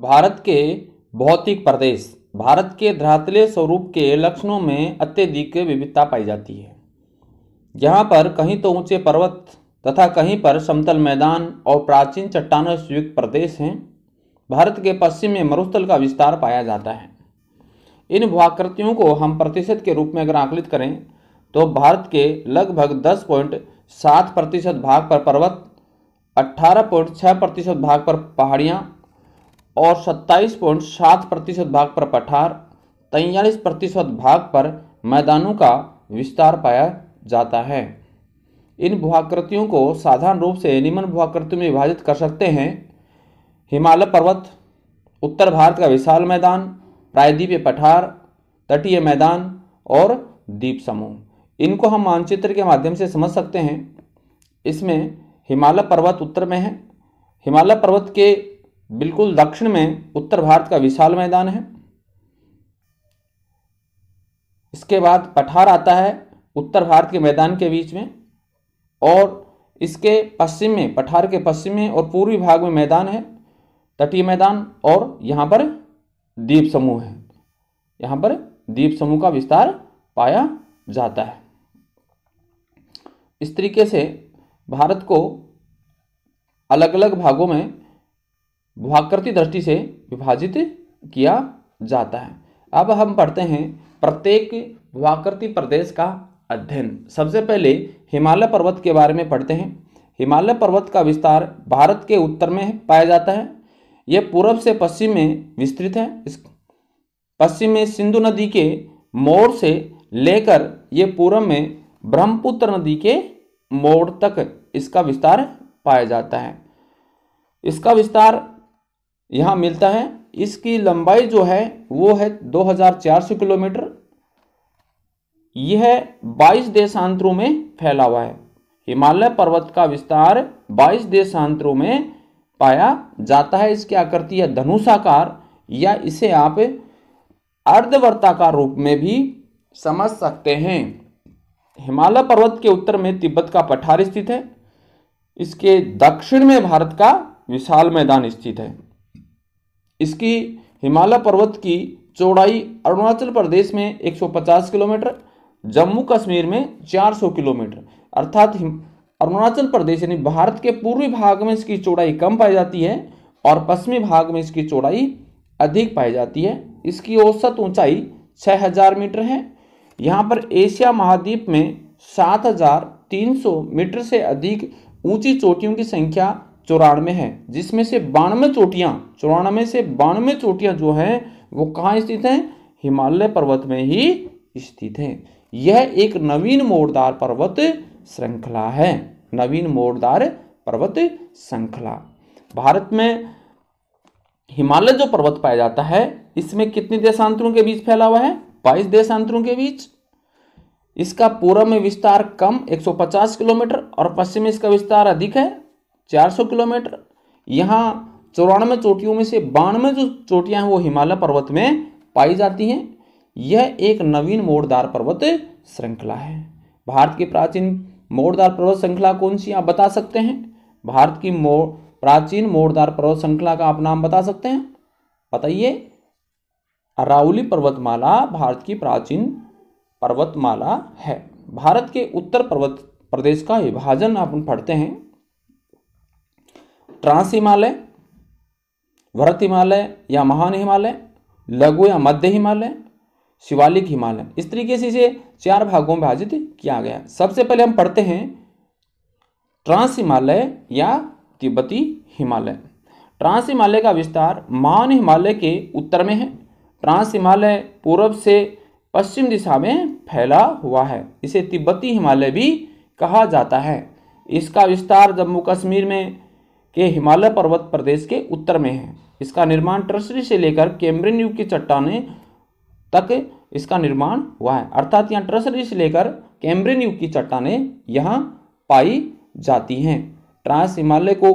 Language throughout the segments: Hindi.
भारत के भौतिक प्रदेश भारत के धरातलीय स्वरूप के लक्षणों में अत्यधिक विविधता पाई जाती है। यहाँ पर कहीं तो ऊंचे पर्वत तथा कहीं पर समतल मैदान और प्राचीन चट्टानों से युक्त प्रदेश हैं। भारत के पश्चिम में मरुस्थल का विस्तार पाया जाता है। इन भूआकृतियों को हम प्रतिशत के रूप में अगर आकलित करें तो भारत के लगभग 10.7% भाग पर पर्वत, 18.6% भाग पर पहाड़ियाँ और 27.7% भाग पर पठार, 43% भाग पर मैदानों का विस्तार पाया जाता है। इन भूआकृतियों को साधारण रूप से निम्न भूआकृतियों में विभाजित कर सकते हैं। हिमालय पर्वत, उत्तर भारत का विशाल मैदान, प्रायद्वीपीय पठार, तटीय मैदान और द्वीप समूह। इनको हम मानचित्र के माध्यम से समझ सकते हैं। इसमें हिमालय पर्वत उत्तर में है। हिमालय पर्वत के बिल्कुल दक्षिण में उत्तर भारत का विशाल मैदान है। इसके बाद पठार आता है उत्तर भारत के मैदान के बीच में, और इसके पश्चिम में, पठार के पश्चिम में और पूर्वी भाग में मैदान है, तटीय मैदान, और यहाँ पर द्वीप समूह है। यहाँ पर द्वीप समूह का विस्तार पाया जाता है। इस तरीके से भारत को अलग अलग भागों में भूआकृति दृष्टि से विभाजित किया जाता है। अब हम पढ़ते हैं प्रत्येक भूआकृति प्रदेश का अध्ययन। सबसे पहले हिमालय पर्वत के बारे में पढ़ते हैं। हिमालय पर्वत का विस्तार भारत के उत्तर में पाया जाता है। यह पूर्व से पश्चिम में विस्तृत है। इस पश्चिम में सिंधु नदी के मोड़ से लेकर यह पूर्व में ब्रह्मपुत्र नदी के मोड़ तक इसका विस्तार पाया जाता है। इसका विस्तार यहाँ मिलता है। इसकी लंबाई जो है वो है 2400 किलोमीटर। यह 22 देशांतरों में फैला हुआ है। हिमालय पर्वत का विस्तार 22 देशांतरों में पाया जाता है। इसकी आकृति है धनुषाकार, या इसे आप अर्धवर्ताकार रूप में भी समझ सकते हैं। हिमालय पर्वत के उत्तर में तिब्बत का पठार स्थित है। इसके दक्षिण में भारत का विशाल मैदान स्थित है। इसकी हिमालय पर्वत की चौड़ाई अरुणाचल प्रदेश में 150 किलोमीटर, जम्मू कश्मीर में 400 किलोमीटर, अर्थात अरुणाचल प्रदेश यानी भारत के पूर्वी भाग में इसकी चौड़ाई कम पाई जाती है और पश्चिमी भाग में इसकी चौड़ाई अधिक पाई जाती है। इसकी औसत ऊंचाई 6000 मीटर है। यहाँ पर एशिया महाद्वीप में 7300 मीटर से अधिक ऊंची चोटियों की संख्या 94 है, जिसमें से 94 चोटियां जो हैं वो कहाँ स्थित हैं? हिमालय पर्वत में ही स्थित हैं। यह एक नवीन मोड़दार पर्वत श्रृंखला है। नवीन मोड़दार पर्वत श्रृंखला। भारत में हिमालय जो पर्वत पाया जाता है इसमें कितने देशांतरों के बीच फैला हुआ है? 22 देशांतरों के बीच। इसका पूर्व में विस्तार कम 150 किलोमीटर और पश्चिम में इसका विस्तार अधिक है 400 किलोमीटर। यहाँ 94 चोटियों में से 92 जो चोटियां हैं वो हिमालय पर्वत में पाई जाती हैं। यह एक नवीन मोड़दार पर्वत श्रृंखला है। भारत की प्राचीन मोड़दार पर्वत श्रृंखला कौन सी आप बता सकते हैं? भारत की प्राचीन मोड़दार पर्वत श्रृंखला का आप नाम बता सकते हैं? बताइए। अरावली पर्वतमाला भारत की प्राचीन पर्वतमाला है। भारत के उत्तर पर्वत प्रदेश का विभाजन अपन पढ़ते हैं। ट्रांस हिमालय, वृहत हिमालय या महान हिमालय, लघु या मध्य हिमालय, शिवालिक हिमालय। इस तरीके से इसे 4 भागों में विभाजित किया गया। सबसे पहले हम पढ़ते हैं ट्रांस हिमालय या तिब्बती हिमालय। ट्रांस हिमालय का विस्तार महान हिमालय के उत्तर में है। ट्रांस हिमालय पूर्व से पश्चिम दिशा में फैला हुआ है। इसे तिब्बती हिमालय भी कहा जाता है। इसका विस्तार जम्मू कश्मीर में के हिमालय पर्वत प्रदेश के उत्तर में है। इसका निर्माण टर्सरी से लेकर कैम्ब्रियन युग की चट्टानें तक इसका निर्माण हुआ है। अर्थात यहाँ टर्सरी से लेकर कैम्ब्रियन युग की चट्टानें यहाँ पाई जाती हैं। ट्रांस हिमालय को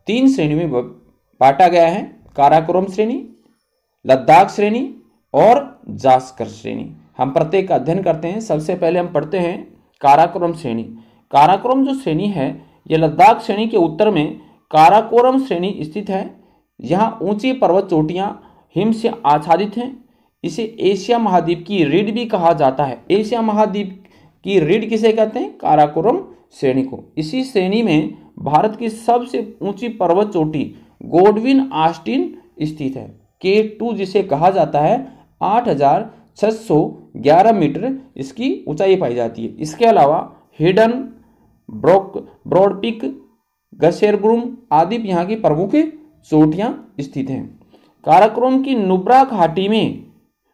3 श्रेणी में बांटा गया है: काराकोरम श्रेणी, लद्दाख श्रेणी और जास्कर श्रेणी। हम प्रत्येक का अध्ययन करते हैं। सबसे पहले हम पढ़ते हैं काराकोरम श्रेणी। काराकोरम जो श्रेणी है यह लद्दाख श्रेणी के उत्तर में काराकोरम श्रेणी स्थित है। यहाँ ऊंची पर्वत चोटियाँ हिम से आच्छादित हैं। इसे एशिया महाद्वीप की रीढ़ भी कहा जाता है। एशिया महाद्वीप की रीढ़ किसे कहते हैं? काराकोरम श्रेणी को। इसी श्रेणी में भारत की सबसे ऊंची पर्वत चोटी गोडविन ऑस्टिन स्थित है। K2 जिसे कहा जाता है 8,611 मीटर इसकी ऊंचाई पाई जाती है। इसके अलावा हिडन, ब्रॉड पीक, गसेरगुम आदि यहाँ की प्रमुख चोटियां स्थित हैं। काराकोरम की नुब्रा घाटी में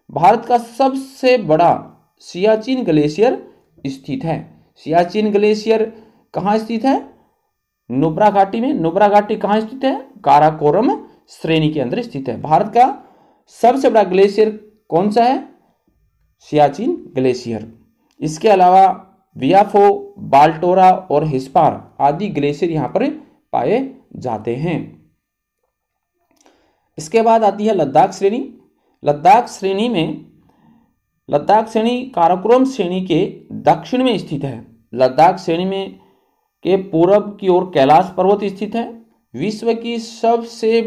भारत का सबसे बड़ा सियाचिन ग्लेशियर स्थित है। सियाचिन ग्लेशियर कहाँ स्थित है? नुब्रा घाटी में। नुब्रा घाटी कहाँ स्थित है? काराकोरम श्रेणी के अंदर स्थित है। भारत का सबसे बड़ा ग्लेशियर कौन सा है? सियाचिन ग्लेशियर। इसके अलावा बियाफो, बाल्टोरा और हिस्पार आदि ग्लेशियर यहाँ पर पाए जाते हैं। इसके बाद आती है लद्दाख श्रेणी। लद्दाख श्रेणी काराकोरम श्रेणी के दक्षिण में स्थित है। लद्दाख श्रेणी में के पूर्व की ओर कैलाश पर्वत स्थित है। विश्व की सबसे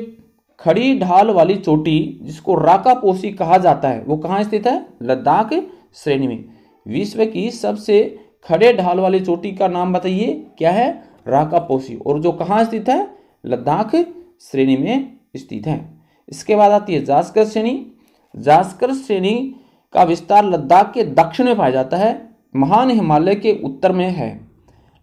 खड़ी ढाल वाली चोटी जिसको राकापोसी कहा जाता है वो कहाँ स्थित है? लद्दाख श्रेणी में। विश्व की सबसे खड़े ढाल वाली चोटी का नाम बताइए, क्या है? राकापोसी। और जो कहाँ स्थित है? लद्दाख श्रेणी में स्थित है। इसके बाद आती है जास्कर श्रेणी। जास्कर श्रेणी का विस्तार लद्दाख के दक्षिण में पाया जाता है, महान हिमालय के उत्तर में है।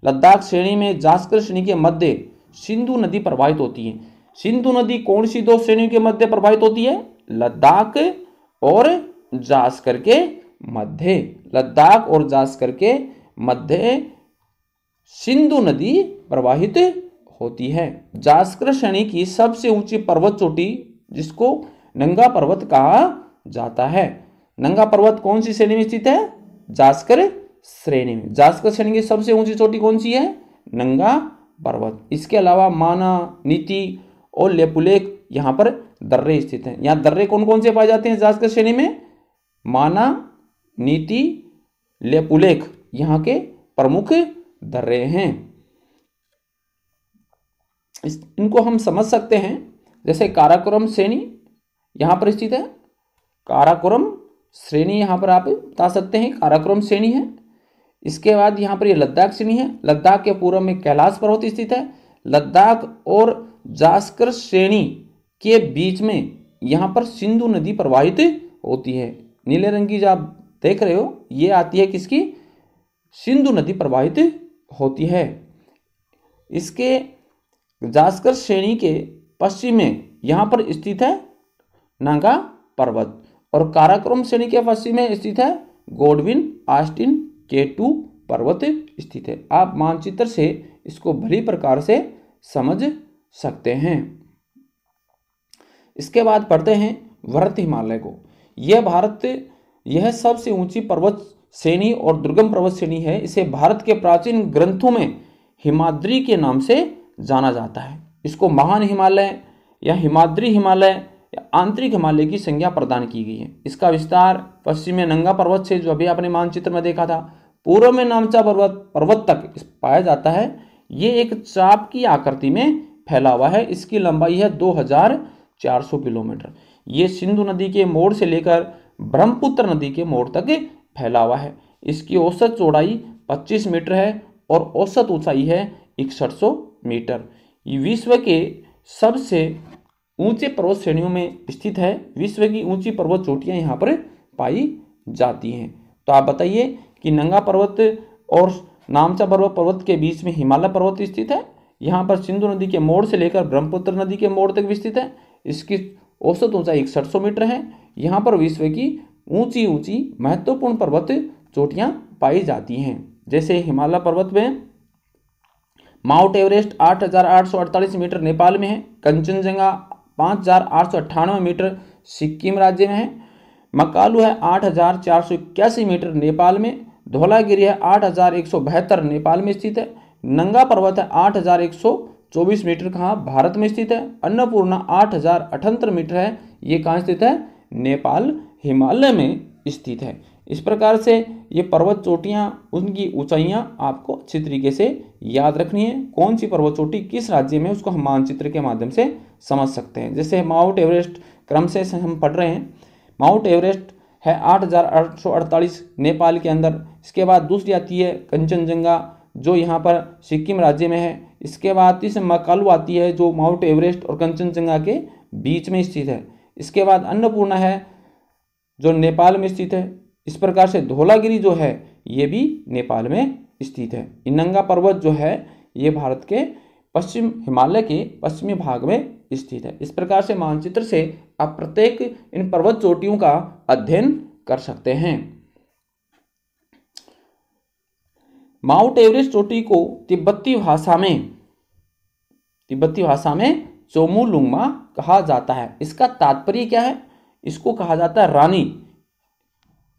लद्दाख श्रेणी में जास्कर श्रेणी के मध्य सिंधु नदी प्रवाहित होती है। सिंधु नदी कौन सी दो श्रेणियों के मध्य प्रवाहित होती है? लद्दाख और जास्कर के मध्य। लद्दाख और जास्कर के मध्य सिंधु नदी प्रवाहित होती है। जास्कर श्रेणी की सबसे ऊंची पर्वत चोटी जिसको नंगा पर्वत कहा जाता है। नंगा पर्वत कौन सी श्रेणी में स्थित है? जास्कर श्रेणी में। जास्कर श्रेणी की सबसे ऊंची चोटी कौन सी है? नंगा पर्वत। इसके अलावा माना, नीति और लेपुलेख यहाँ पर दर्रे स्थित हैं। यहाँ दर्रे कौन कौन से पाए जाते हैं जास्कर श्रेणी में? माना, नीति, लेपुलेख यहाँ के प्रमुख दर्रे हैं। इनको हम समझ सकते हैं। जैसे काराकोरम श्रेणी यहाँ पर स्थित है। काराकोरम श्रेणी यहाँ पर आप बता सकते हैं काराकोरम श्रेणी है। इसके बाद यहाँ पर ये लद्दाख श्रेणी है। लद्दाख के पूर्व में कैलाश पर्वत स्थित है। लद्दाख और जास्कर श्रेणी के बीच में यहाँ पर सिंधु नदी प्रवाहित होती है। नीले रंग की जो आप देख रहे हो ये आती है किसकी? सिंधु नदी प्रवाहित होती है। इसके जास्कर श्रेणी के पश्चिम में यहाँ पर स्थित है नागा पर्वत और काराकोरम श्रेणी के पश्चिम में स्थित है गोडविन ऑस्टिन K2 पर्वत स्थित है। आप मानचित्र से इसको भली प्रकार से समझ सकते हैं। इसके बाद पढ़ते हैं वृहत हिमालय को। यह सबसे ऊंची पर्वत श्रेणी और दुर्गम पर्वत श्रेणी है। इसे भारत के प्राचीन ग्रंथों में हिमाद्री के नाम से जाना जाता है। इसको महान हिमालय या हिमाद्री हिमालय या आंतरिक हिमालय की संज्ञा प्रदान की गई है। इसका विस्तार पश्चिम में नंगा पर्वत से, जो अभी आपने मानचित्र में देखा था, पूर्व में नामचा पर्वत तक पाया जाता है। ये एक चाप की आकृति में फैला हुआ है। इसकी लंबाई है 2400 किलोमीटर। ये सिंधु नदी के मोड़ से लेकर ब्रह्मपुत्र नदी के मोड़ तक फैला हुआ है। इसकी औसत चौड़ाई 25 मीटर है और औसत ऊंचाई है 6100 मीटर। ये विश्व के सबसे ऊंचे पर्वत श्रेणियों में स्थित है। विश्व की ऊंची पर्वत चोटियां यहाँ पर पाई जाती हैं। तो आप बताइए कि नंगा पर्वत और नामचा पर्वत के बीच में हिमालय पर्वत स्थित है। यहाँ पर सिंधु नदी के मोड़ से लेकर ब्रह्मपुत्र नदी के मोड़ तक विस्तृत है। इसकी औसत ऊंचाई 6100 मीटर है। यहाँ पर विश्व की ऊंची महत्वपूर्ण पर्वत चोटियां पाई जाती हैं। जैसे हिमालय पर्वत में माउंट एवरेस्ट 8848 मीटर नेपाल में है। कंचनजंगा 5898 मीटर सिक्किम राज्य में है। मकालू है 8481 मीटर नेपाल में। धौलागिरी है 8172 नेपाल में स्थित है। नंगा पर्वत है 8124 मीटर कहाँ? भारत में स्थित है। अन्नपूर्णा 8078 मीटर है। ये कहाँ स्थित है? नेपाल हिमालय में स्थित है। इस प्रकार से ये पर्वत चोटियाँ, उनकी ऊंचाइयाँ आपको अच्छी तरीके से याद रखनी है। कौन सी पर्वत चोटी किस राज्य में, उसको हम मानचित्र के माध्यम से समझ सकते हैं। जैसे माउंट एवरेस्ट क्रम से हम पढ़ रहे हैं। माउंट एवरेस्ट है 8,848 नेपाल के अंदर। इसके बाद दूसरी आती है कंचनजंगा, जो यहाँ पर सिक्किम राज्य में है। इसके बाद तीसरी मकालू आती है, जो माउंट एवरेस्ट और कंचनजंगा के बीच में स्थित है। इसके बाद अन्नपूर्णा है, जो नेपाल में स्थित है। इस प्रकार से धौलागिरी जो है ये भी नेपाल में स्थित है। इनंगा पर्वत जो है ये भारत के पश्चिम हिमालय के पश्चिमी भाग में स्थित है। इस प्रकार से मानचित्र से आप प्रत्येक इन पर्वत चोटियों का अध्ययन कर सकते हैं। माउंट एवरेस्ट चोटी को तिब्बती भाषा में चोमुलुंगमा कहा जाता है। इसका तात्पर्य क्या है? इसको कहा जाता है रानी,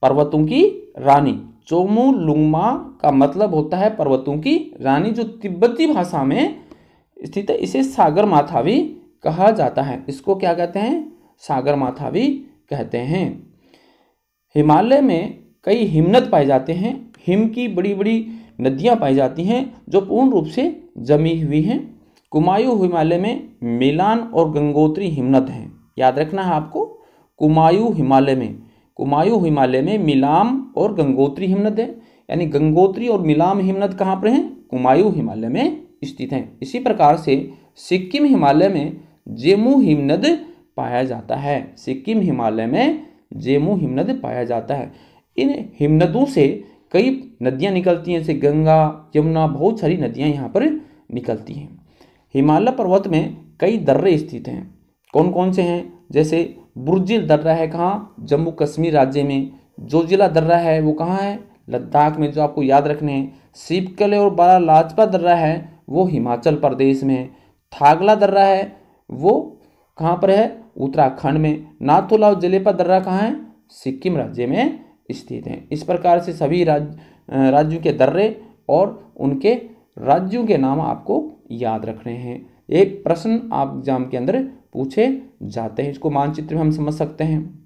पर्वतों की रानी। चोमुलुंगमा का मतलब होता है पर्वतों की रानी, जो तिब्बती भाषा में स्थित है। इसे सागर माथा भी कहा जाता है। इसको क्या कहते हैं? सागर माथा भी कहते हैं। हिमालय में कई हिमनद पाए जाते हैं। हिम की बड़ी बड़ी नदियां पाई जाती हैं जो पूर्ण रूप से जमी हुई हैं। कुमायूं हिमालय में मिलान और गंगोत्री हिमनद हैं। याद रखना है आपको, कुमायूं हिमालय में मिलाम और गंगोत्री हिमनद है। यानी गंगोत्री और मिलाम हिमनद कहाँ पर हैं? कुमायूं हिमालय में स्थित हैं। इसी प्रकार से सिक्किम हिमालय में जेमू हिमनद पाया जाता है। सिक्किम हिमालय में जेमू हिमनद पाया जाता है। इन हिमनदों से कई नदियां निकलती हैं, जैसे गंगा, यमुना, बहुत सारी नदियां यहाँ पर निकलती हैं। हिमालय पर्वत में कई दर्रे स्थित हैं। कौन कौन से हैं? जैसे बुर्जिल दर्रा है, कहाँ? जम्मू कश्मीर राज्य में। जोजिला दर्रा है, वो कहाँ है? लद्दाख में, जो आपको याद रखने हैं। सिपकले और बारा लाचपा दर्रा है, वो हिमाचल प्रदेश में। थागला दर्रा है, वो कहाँ पर है? उत्तराखंड में। नाथुला और जलेपा दर्रा कहाँ है? सिक्किम राज्य में स्थित हैं। इस प्रकार से सभी राज्यों के दर्रे और उनके राज्यों के नाम आपको याद रखने हैं। एक प्रश्न आप एग्जाम के अंदर पूछे जाते हैं, इसको मानचित्र में हम समझ सकते हैं।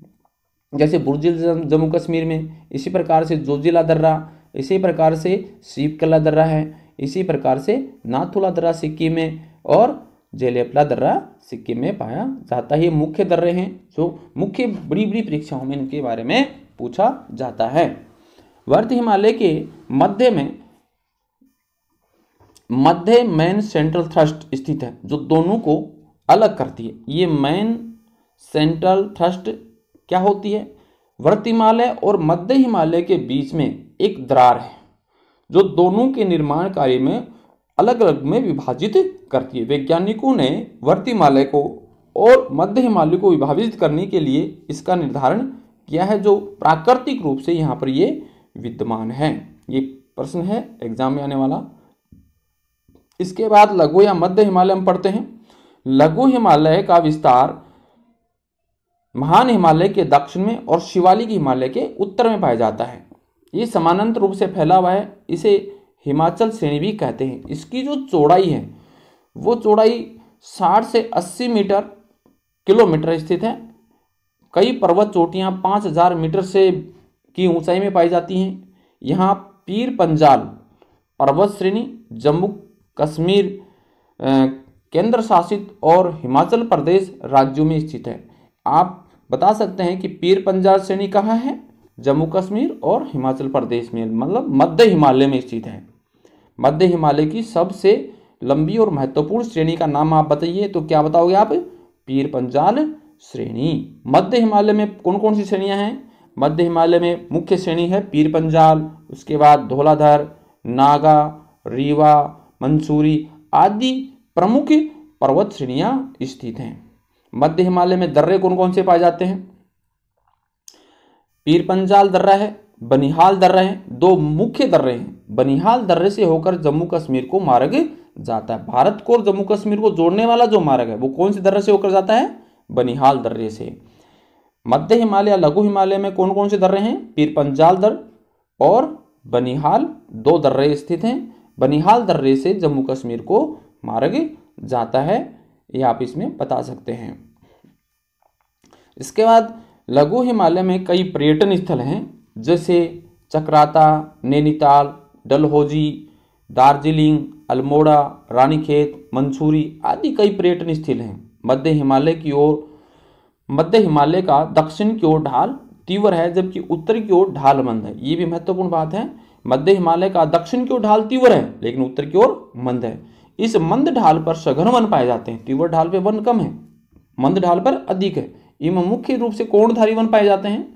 जैसे बुर्जिल जम्मू कश्मीर में, इसी प्रकार से जोजिला दर्रा, इसी प्रकार से सिपकला दर्रा है, इसी प्रकार से नाथुला दर्रा सिक्किम में और जेलेपला दर्रा सिक्किम में पाया जाता है। ये मुख्य दर्रे हैं जो मुख्य बड़ी बड़ी परीक्षाओं में इनके बारे में पूछा जाता है। वर्त हिमालय के मध्य मेन सेंट्रल थ्रस्ट स्थित है, जो दोनों को अलग करती है। ये मेन सेंट्रल थ्रस्ट क्या होती है? वर्त हिमालय और मध्य हिमालय के बीच में एक दरार है, जो दोनों के निर्माण कार्य में अलग अलग में विभाजित करती है। वैज्ञानिकों ने वर्त हिमालय को और मध्य हिमालय को विभाजित करने के लिए इसका निर्धारण किया है, जो प्राकृतिक रूप से यहाँ पर ये विद्यमान है। ये प्रश्न है एग्जाम में आने वाला। इसके बाद लघु या मध्य हिमालय हम पढ़ते हैं। लघु हिमालय का विस्तार महान हिमालय के दक्षिण में और शिवालिक हिमालय के उत्तर में पाया जाता है। ये समानांतर रूप से फैला हुआ है। इसे हिमाचल श्रेणी भी कहते हैं। इसकी जो चौड़ाई है वो चौड़ाई 60 से 80 किलोमीटर स्थित है। कई पर्वत चोटियां 5000 मीटर से की ऊंचाई में पाई जाती हैं। यहाँ पीर पंजाल पर्वत श्रेणी जम्मू कश्मीर केंद्र शासित और हिमाचल प्रदेश राज्यों में स्थित है। आप बता सकते हैं कि पीर पंजाल श्रेणी कहाँ है? जम्मू कश्मीर और हिमाचल प्रदेश में, मतलब मध्य हिमालय में स्थित है। मध्य हिमालय की सबसे लंबी और महत्वपूर्ण श्रेणी का नाम आप बताइए, तो क्या बताओगे आप? पीर पंजाल श्रेणी। मध्य हिमालय में कौन कौन सी श्रेणियां हैं? मध्य हिमालय में मुख्य श्रेणी है पीर पंजाल, उसके बाद धौलाधर, नागा, रीवा, मंसूरी आदि प्रमुख पर्वत श्रेणियां स्थित हैं। मध्य हिमालय में दर्रे कौन कौन से पाए जाते हैं? पीर पंजाल दर्रा है, बनिहाल दर्रा है। दो मुख्य दर्रे हैं। बनिहाल दर्रे से होकर जम्मू कश्मीर को मार्ग जाता है। भारत को और जम्मू कश्मीर को जोड़ने वाला जो मार्ग है वो कौन से दर्रे से होकर जाता है? बनिहाल दर्रे से। मध्य हिमालय लघु हिमालय में कौन कौन से दर्रे हैं? पीर पंजाल दर्रा और बनिहाल दो दर्रे स्थित हैं। बनिहाल दर्रे से जम्मू कश्मीर को मार्ग जाता है, ये आप इसमें बता सकते हैं। इसके बाद लघु हिमालय में कई पर्यटन स्थल हैं। जैसे चक्राता, नैनीताल, डलहौजी, दार्जिलिंग, अल्मोड़ा, रानीखेत, मंसूरी आदि कई पर्यटन स्थल हैं। मध्य हिमालय का दक्षिण की ओर ढाल तीव्र है, जबकि उत्तर की ओर ढाल मंद है। ये भी महत्वपूर्ण बात है। मध्य हिमालय का दक्षिण की ओर ढाल तीव्र है, लेकिन उत्तर की ओर मंद है। इस मंद ढाल पर सघन वन पाए जाते हैं। तीव्र ढाल पे वन कम है, मंद ढाल पर अधिक है। इनमें मुख्य रूप से कोणधारी वन पाए जाते हैं।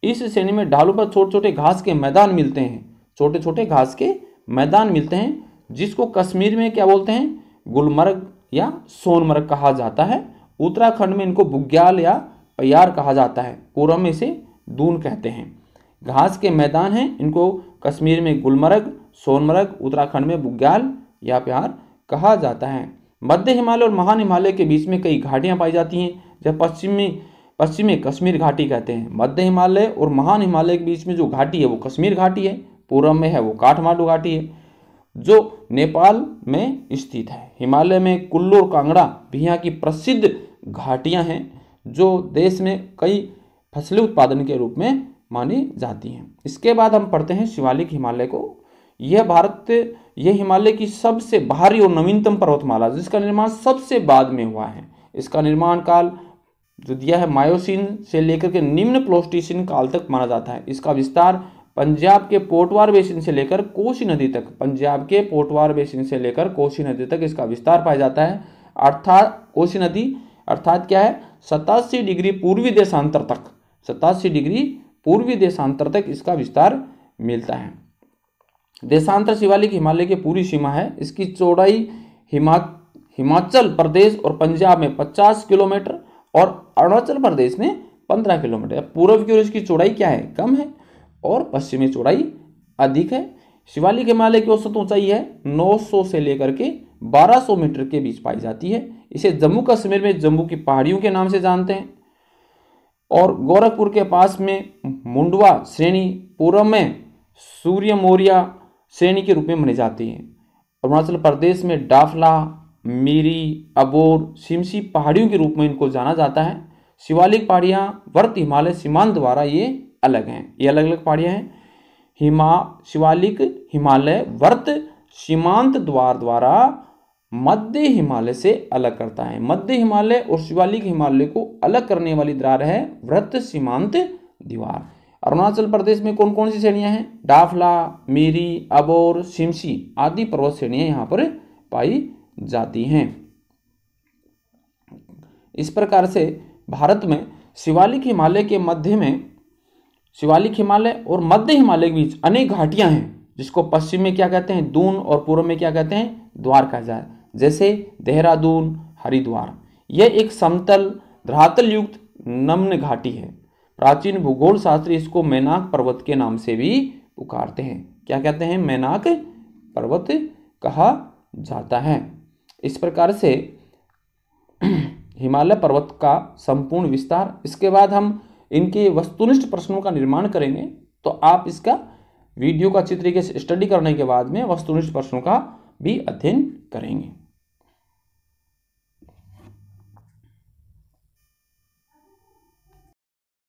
इस श्रेणी में ढालों पर छोटे छोटे घास के मैदान मिलते हैं, छोटे छोटे घास के मैदान मिलते हैं, जिसको कश्मीर में क्या बोलते हैं, गुलमर्ग या सोनमर्ग कहा जाता है। उत्तराखंड में इनको बुग्याल या पयार कहा जाता है। पूर्व में इसे दून कहते हैं। घास के मैदान हैं, इनको कश्मीर में गुलमर्ग, सोनमर्ग, उत्तराखंड में बुग्याल या प्यार कहा जाता है। मध्य हिमालय और महान हिमालय के बीच में कई घाटियां पाई जाती हैं, जब पश्चिमी कश्मीर घाटी कहते हैं। मध्य हिमालय और महान हिमालय के बीच में जो घाटी है वो कश्मीर घाटी है। पूर्व में है वो काठमांडू घाटी है, जो नेपाल में स्थित है। हिमालय में कुल्लू और कांगड़ा भी यहाँ की प्रसिद्ध घाटियां हैं, जो देश में कई फसली उत्पादन के रूप में मानी जाती हैं। इसके बाद हम पढ़ते हैं शिवालिक हिमालय को। यह हिमालय की सबसे बाहरी और नवीनतम पर्वतमाला, जिसका निर्माण सबसे बाद में हुआ है। इसका निर्माण काल जो दिया है मायोसीन से लेकर के निम्न प्लोस्टीसिन काल तक माना जाता है। इसका विस्तार पंजाब के पोटवार बेसिन से लेकर कोसी नदी तक, पंजाब के पोटवार बेसिन से लेकर कोसी नदी तक इसका विस्तार पाया जाता है। अर्थात कोसी नदी अर्थात क्या है, 87 डिग्री पूर्वी देशांतर तक, 87 डिग्री पूर्वी देशांतर तक इसका विस्तार मिलता है। देशांतर शिवालिक हिमालय की पूरी सीमा है। इसकी चौड़ाई हिमाचल प्रदेश और पंजाब में 50 किलोमीटर और अरुणाचल प्रदेश में 15 किलोमीटर। पूर्व की ओर इसकी चौड़ाई क्या है, कम है, और पश्चिमी चौड़ाई अधिक है। शिवालिक हिमालय की औसत ऊंचाई है 900 से लेकर के 1200 मीटर के बीच पाई जाती है। इसे जम्मू कश्मीर में जम्मू की पहाड़ियों के नाम से जानते हैं। और गोरखपुर के पास में मुंडवा श्रेणी, पूर्व में सूर्य मौर्या श्रेणी के रूप में मानी जाती है। अरुणाचल प्रदेश में डाफला, मीरी, अबोर, सिमसी पहाड़ियों के रूप में इनको जाना जाता है। शिवालिक पहाड़ियाँ वर्त हिमालय सीमांत द्वारा ये अलग हैं, ये अलग अलग पहाड़ियाँ हैं। शिवालिक हिमालय वर्त सीमांत द्वारा मध्य हिमालय से अलग करता है। मध्य हिमालय और शिवालिक हिमालय को अलग करने वाली दरार है वृत्त सीमांत दीवार। अरुणाचल प्रदेश में कौन कौन सी श्रेणियां हैं, डाफला, मीरी, अबोर, सिमसी आदि पर्वत श्रेणियां यहाँ पर पाई जाती हैं। इस प्रकार से भारत में शिवालिक हिमालय के मध्य में, शिवालिक हिमालय और मध्य हिमालय के बीच अनेक घाटियां हैं, जिसको पश्चिम में क्या कहते हैं, दून, और पूर्व में क्या कहते हैं, द्वार कहा जाए। जैसे देहरादून, हरिद्वार। यह एक समतल धरातल युक्त नम्न घाटी है। प्राचीन भूगोल शास्त्री इसको मैनाक पर्वत के नाम से भी पुकारते हैं। क्या कहते हैं, मैनाक पर्वत कहा जाता है। इस प्रकार से हिमालय पर्वत का संपूर्ण विस्तार। इसके बाद हम इनके वस्तुनिष्ठ प्रश्नों का निर्माण करेंगे, तो आप इसका वीडियो का अच्छी तरीके से स्टडी करने के बाद में वस्तुनिष्ठ प्रश्नों का भी अध्ययन करेंगे।